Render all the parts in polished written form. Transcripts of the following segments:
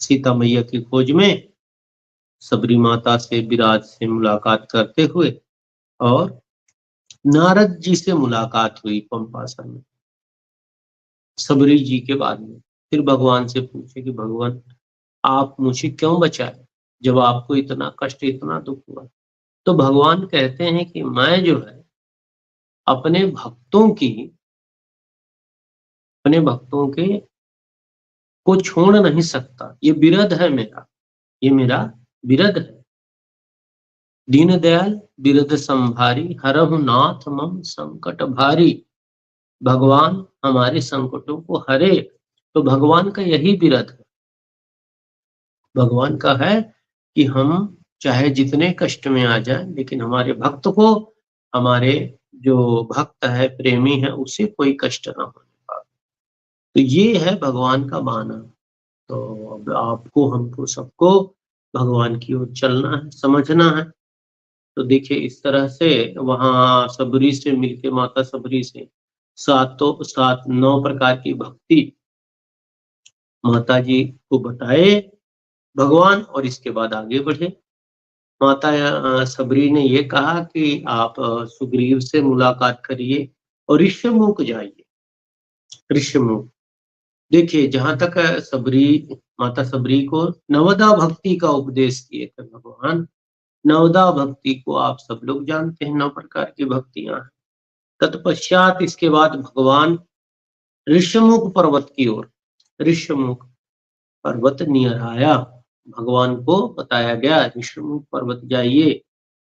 सीता मैया की खोज में सबरी माता से विराज से मुलाकात करते हुए और नारद जी से मुलाकात हुई पंपासन में सबरी जी के बाद में। फिर भगवान से पूछे कि भगवान आप मुझे क्यों बचाए जब आपको इतना कष्ट इतना दुख हुआ। तो भगवान कहते हैं कि मैं जो है अपने भक्तों के को छोड़ नहीं सकता। ये विरध है मेरा, ये मेरा विरध है। दीन दयाल विरध संभारी हरहु नाथ मम संकट भारी। भगवान हमारे संकटों को हरे। तो भगवान का यही विरध है। भगवान का है कि हम चाहे जितने कष्ट में आ जाए लेकिन हमारे भक्त को, हमारे जो भक्त है प्रेमी है उसे कोई कष्ट ना होने पाए। तो ये है भगवान का माना। तो अब आपको हमको सबको भगवान की ओर चलना है, समझना है। तो देखिए इस तरह से वहां सबरी से मिलके माता सबरी से सात नौ प्रकार की भक्ति माता जी को बताए भगवान और इसके बाद आगे बढ़े। माता सबरी ने ये कहा कि आप सुग्रीव से मुलाकात करिए और ऋष्यमुख जाइए। ऋष्यमुख देखिए जहां तक माता सबरी को नवदा भक्ति का उपदेश किए थे भगवान। नवदा भक्ति को आप सब लोग जानते हैं, 9 प्रकार की भक्तियां हैं। तत्पश्चात इसके बाद भगवान ऋष्यमुख पर्वत की ओर, ऋष्यमुख पर्वत नियर आया। भगवान को बताया गया ऋष्यमुख पर्वत जाइए,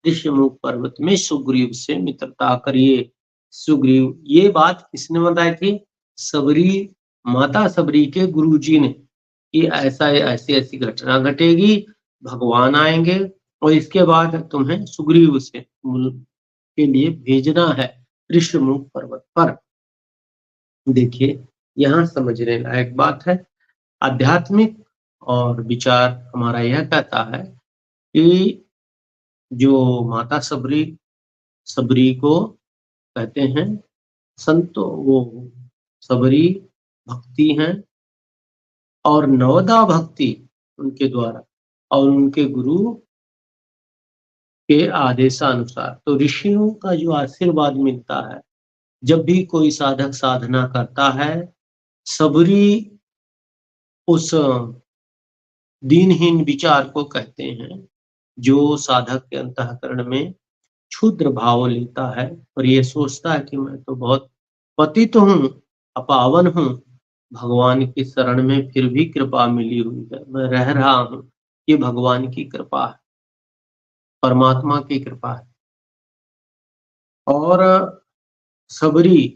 ऋष्यमुख पर्वत में सुग्रीव से मित्रता करिए। सुग्रीव, ये बात किसने बताई थी? सबरी, माता सबरी के गुरुजी ने, कि ऐसा ऐसी ऐसी घटना घटेगी, भगवान आएंगे और इसके बाद तुम्हें सुग्रीव से के लिए भेजना है ऋष्यमुख पर्वत पर। देखिए यहाँ समझने लायक बात है। आध्यात्मिक और विचार हमारा यह कहता है कि जो माता सबरी को कहते हैं संतो, वो सबरी भक्ति हैं और नवदा भक्ति उनके द्वारा और उनके गुरु के आदेशानुसार। तो ऋषियों का जो आशीर्वाद मिलता है जब भी कोई साधक साधना करता है, सबरी उस दीनहीन विचार को कहते हैं जो साधक के अंतःकरण में क्षुद्र भाव लेता है और ये सोचता है कि मैं तो बहुत पतित हूँ, अपावन हूँ, भगवान की शरण में फिर भी कृपा मिली हुई है, मैं रह रहा हूँ। ये भगवान की कृपा है, परमात्मा की कृपा है। और सबरी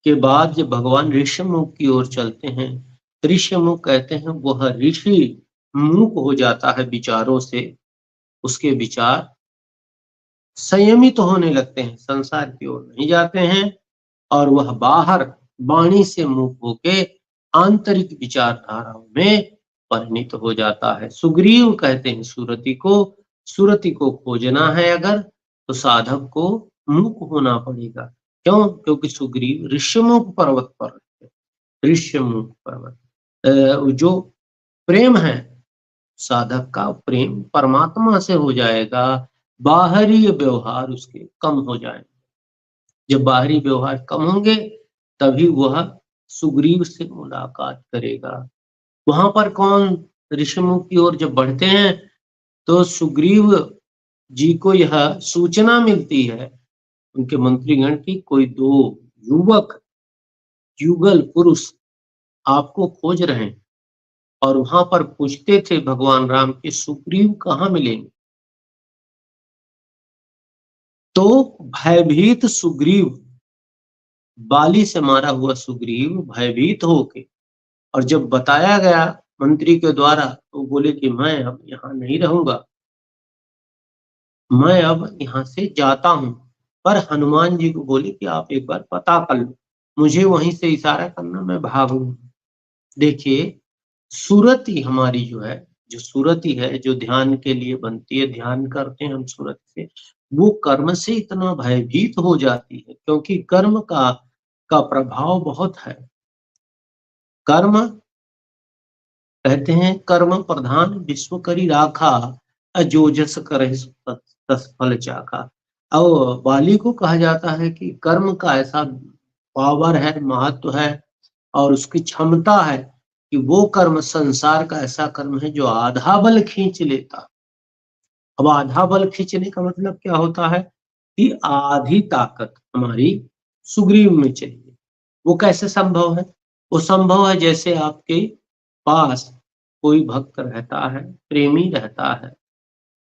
के बाद जब भगवान ऋष्यमुख की ओर चलते हैं, ऋष्यमुख कहते हैं वह ऋषि मुख हो जाता है विचारों से, उसके विचार संयमित होने लगते हैं, संसार की ओर नहीं जाते हैं और वह बाहर वाणी से मुक्त होके आंतरिक विचारधाराओं में परिणित हो जाता है। सुग्रीव कहते हैं सुरति को खोजना है अगर तो साधक को मुख होना पड़ेगा। क्यों? क्योंकि सुग्रीव ऋष्यमुख पर्वत पर रहते। ऋष्यमुख पर्वत जो प्रेम है, साधक का प्रेम परमात्मा से हो जाएगा, बाहरी व्यवहार उसके कम हो जाएंगे। जब बाहरी व्यवहार कम होंगे तभी वह सुग्रीव से मुलाकात करेगा। वहां पर कौन ऋषिमुख की ओर जब बढ़ते हैं तो सुग्रीव जी को यह सूचना मिलती है उनके मंत्रीगण की, कोई 2 युवक युगल पुरुष आपको खोज रहे हैं। और वहां पर पूछते थे भगवान राम के सुग्रीव कहाँ मिलेंगे। तो भयभीत सुग्रीव, बाली से मारा हुआ सुग्रीव भयभीत होके, और जब बताया गया मंत्री के द्वारा तो बोले कि मैं अब यहाँ नहीं रहूंगा, मैं अब यहाँ से जाता हूँ। पर हनुमान जी को बोले कि आप एक बार पता कर लो, मुझे वहीं से इशारा करना, मैं भागूंगा। देखिए सूरत हमारी जो सूरत है जो ध्यान के लिए बनती है, ध्यान करते हैं हम सूरत से, वो कर्म से इतना भयभीत हो जाती है क्योंकि का प्रभाव बहुत है। कर्म कहते हैं कर्म प्रधान विश्व करी राखा, अजोजस करे तस फल चाखा। और बाली को कहा जाता है कि कर्म का ऐसा पावर है, महत्व है और उसकी क्षमता है कि वो कर्म संसार का ऐसा कर्म है जो आधा बल खींच लेता। अब आधा बल खींचने का मतलब क्या होता है कि आधी ताकत हमारी सुग्रीव में चाहिए। वो कैसे संभव है? वो संभव है जैसे आपके पास कोई भक्त रहता है, प्रेमी रहता है,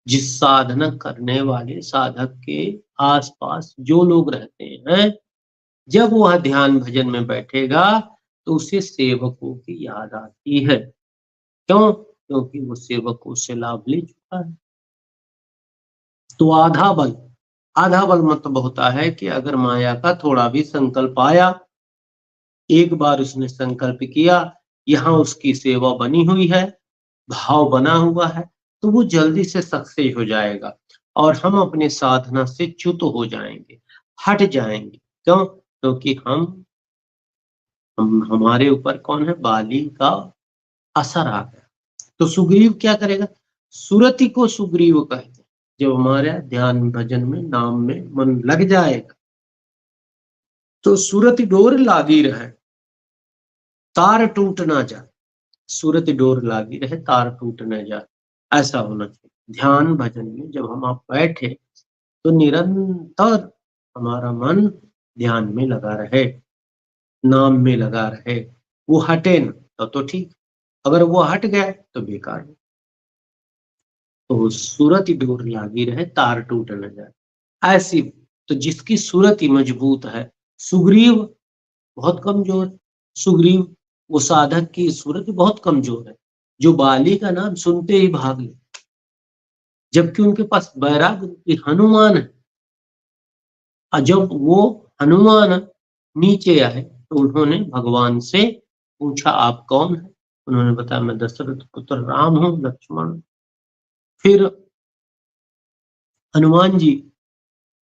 जिस साधना करने वाले साधक के आसपास जो लोग रहते हैं, जब वह ध्यान भजन में बैठेगा तो उसे सेवकों की याद आती है। क्यों? क्योंकि वो सेवकों से लाभ ले चुका है। तो आधा बल मतलब होता है कि अगर माया का थोड़ा भी संकल्प आया, एक बार उसने संकल्प किया, यहाँ उसकी सेवा बनी हुई है, भाव बना हुआ है, तो वो जल्दी से सक्सेस हो जाएगा और हम अपने साधना से च्युत हो जाएंगे, हट जाएंगे। क्यों? क्योंकि हमारे ऊपर कौन है? बाली का असर आ गया। तो सुग्रीव क्या करेगा? सुरति को सुग्रीव कहते हैं। जब हमारे ध्यान भजन में नाम में मन लग जाएगा तो सुरति डोर लागी रहे, तार टूट ना जाए। सुरति डोर लागी रहे, तार टूट ना जाए, ऐसा होना चाहिए। ध्यान भजन में जब हम आप बैठे तो निरंतर हमारा मन ध्यान में लगा रहे, नाम में लगा रहे, वो हटे ना तो ठीक, अगर वो हट गया तो बेकार है। तो सूरत डोर लागी रहे, तार टूट न जाए, ऐसी। तो जिसकी सूरत ही मजबूत है, सुग्रीव बहुत कमजोर, सुग्रीव वो साधक की सूरत बहुत कमजोर है, जो बाली का नाम सुनते ही भाग ले, जबकि उनके पास बैराग हनुमान है। और जब वो हनुमान नीचे आए तो उन्होंने भगवान से पूछा, आप कौन है? उन्होंने बताया, मैं दशरथ पुत्र राम हूं, लक्ष्मण। फिर हनुमान जी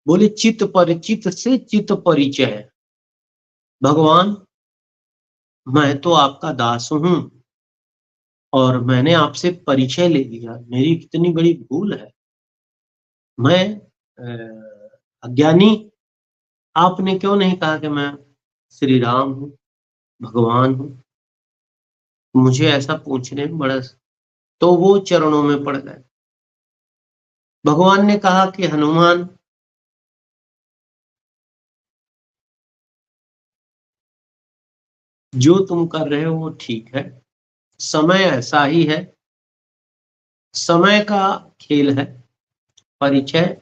बोले, चित परिचित से चित परिचय। भगवान, मैं तो आपका दास हूं और मैंने आपसे परिचय ले लिया, मेरी कितनी बड़ी भूल है। मैं अज्ञानी, आपने क्यों नहीं कहा कि मैं श्री राम हूं, भगवान हूं? मुझे ऐसा पूछने में बड़ा, तो वो चरणों में पड़ गए। भगवान ने कहा कि हनुमान, जो तुम कर रहे हो वो ठीक है, समय ऐसा ही है, समय का खेल है। परिचय,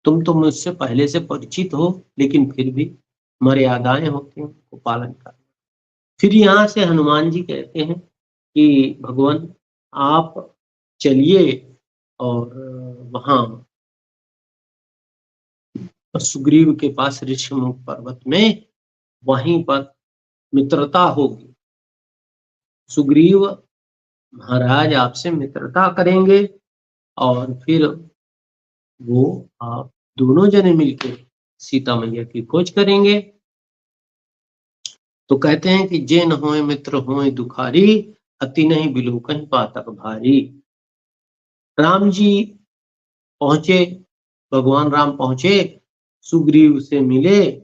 तुम तो मुझसे पहले से परिचित हो, लेकिन फिर भी मर्यादाएं होती हैं, उनको पालन करना। फिर यहाँ से हनुमान जी कहते हैं कि भगवान, आप चलिए और वहां सुग्रीव के पास ऋषिमुख पर्वत में, वहीं पर मित्रता होगी। सुग्रीव महाराज आपसे मित्रता करेंगे और फिर वो आप दोनों जने मिलकर सीता मैया की खोज करेंगे। तो कहते हैं कि जे न होए मित्र होए दुखारी, अति नहीं बिलो कहीं पातक भारी। राम जी पहुंचे, भगवान राम पहुंचे, सुग्रीव से मिले,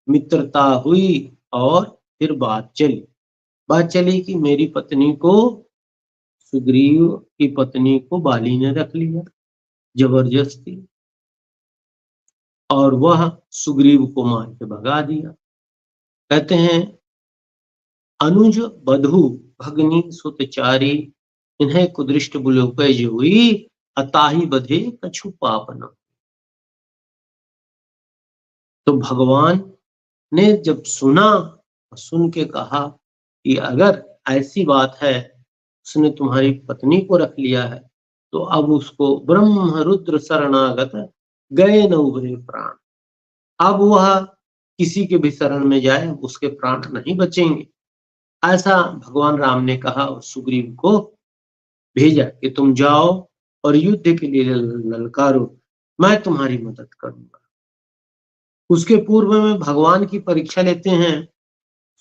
मित्रता हुई और फिर बात चली कि मेरी पत्नी को, सुग्रीव की पत्नी को बाली ने रख लिया जबरदस्ती, और वह सुग्रीव को मार के भगा दिया। कहते हैं, अनुज बधु भगनी सुतचारी, इन्हें कुदृष्ट बुलोकै हुई, अताही बधे कछु पाप न। तो भगवान ने जब सुना, सुन के कहा कि अगर ऐसी बात है, उसने तुम्हारी पत्नी को रख लिया है, तो अब उसको ब्रह्म रुद्र शरणागत गए न उभरे प्राण। अब वह किसी के भी शरण में जाए, उसके प्राण नहीं बचेंगे। ऐसा भगवान राम ने कहा और सुग्रीव को भेजा कि तुम जाओ और युद्ध के लिए ललकारो, मैं तुम्हारी मदद करूंगा। उसके पूर्व में भगवान की परीक्षा लेते हैं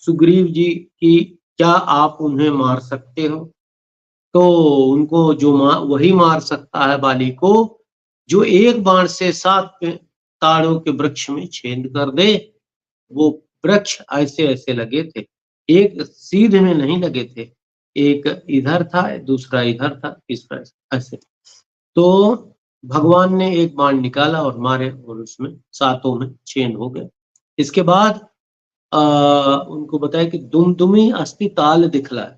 सुग्रीव जी की, क्या आप उन्हें मार सकते हो? तो उनको जो वही मार सकता है बाली को जो एक बाण से 7 ताड़ों के वृक्ष में छेद कर दे। वो वृक्ष ऐसे ऐसे लगे थे, एक सीधे में नहीं लगे थे, एक इधर था दूसरा इधर था, तीसरा ऐसे। तो भगवान ने एक बाण निकाला और मारे और उसमें 7 में छेद हो गए। इसके बाद उनको बताया कि दुमदुमी अस्थि ताल दिखलाए।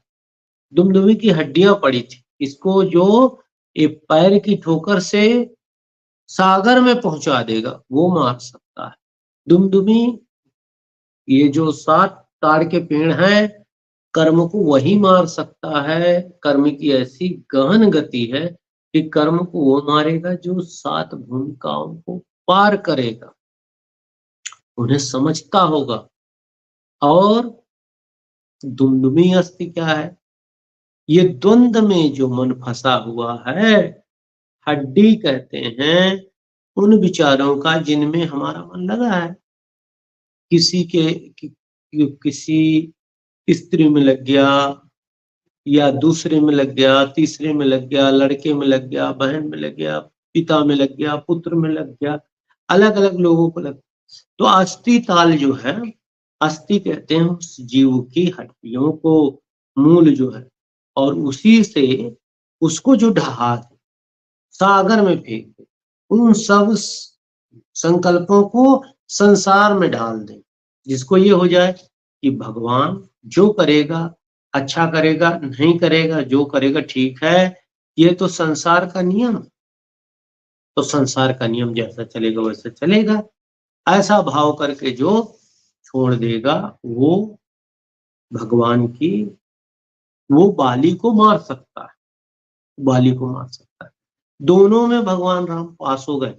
दुमदुमी की हड्डियां पड़ी थी, इसको जो एक पैर की ठोकर से सागर में पहुंचा देगा वो मार सकता है। दुमदुमी, ये जो 7 ताड़ के पेड़ हैं, कर्म को वही मार सकता है। कर्म की ऐसी गहन गति है कि कर्म को वो मारेगा जो 7 भूमिकाओं को पार करेगा, उन्हें समझता होगा। और दुमदुमी अस्थि क्या है? ये द्वंद्व में जो मन फंसा हुआ है, हड्डी कहते हैं उन विचारों का जिनमें हमारा मन लगा है। किसी किसी स्त्री में लग गया, या दूसरे में लग गया, तीसरे में लग गया, लड़के में लग गया, बहन में लग गया, पिता में लग गया, पुत्र में लग गया, अलग अलग लोगों को लग। तो अस्थि ताल जो है, अस्थि कहते हैं उस जीव की हड्डियों को, मूल जो है, और उसी से उसको जो ढहा दे, सागर में फेंक दे, उन सब संकल्पों को संसार में डाल दे, जिसको ये हो जाए कि भगवान जो करेगा अच्छा करेगा, नहीं करेगा जो करेगा ठीक है, ये तो संसार का नियम। तो संसार का नियम जैसा चलेगा वैसा चलेगा, ऐसा भाव करके जो छोड़ देगा वो भगवान की, वो बाली को मार सकता है, बाली को मार सकता है। दोनों में भगवान राम पास हो गए।